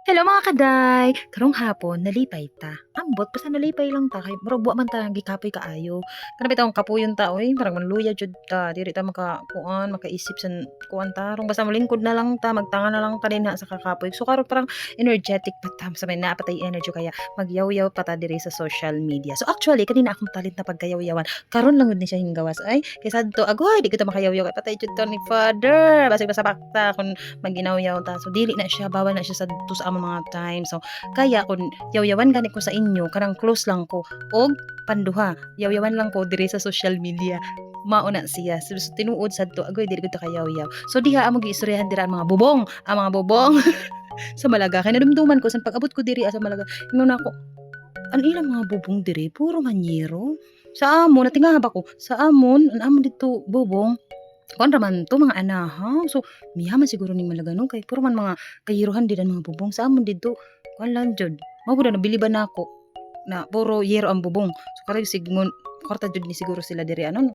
Hello mga kaday! Karong hapon nalipay ta. Ambot basta nalipay lang ta kay murag wa man ta gikapoy kaayo. Kana bitawng kapuyon ta oy parang manluya jud ta diri ta makakuan makaisip sa kuan tarong basta molingkod na lang ta magtanga na lang ta dinha sa kakapoy. So karon parang energetic pa ta sa may naa pa tay energy kaya magyaw-yaw pa ta diri sa social media. So actually kanina akong talent na pagkayaw-yawan karon lang gud ni siya hinggawas ay kay sadto agoy di ko ta makayaw-yaw kay patay jud to ni father. Basig basabakta kun maginaw-yaw ta. So dili na siya bawal na siya sadto sa among mga time. So kaya kun yaw-yawan gani ko sa inyo karang close lang ko og panduha. Yaw-yawan lang ko diri sa social media. Mauna siya. So, tinuod sadto agoy dili ko ta kayaw-yaw. So diha amo giistoryahan dira ang mga bubong sa Malaga. Kay nadumduman ko sa pag-abot ko diri sa Malaga. Ingon ako, ang ilang mga bubong diri puro manyero. Sa amon natingala ko, sa amon an amon dito bubong kuan raman to mga anahaw. So miyaman siguro ni Malaga no kay puro man mga kayiruhan din ang mga bubong sa amon dito. Kuan lang jud. Mao gud na biliban nako na puro yero ang bubong. So karon signgon kwarta jud ni siguro sila diri anon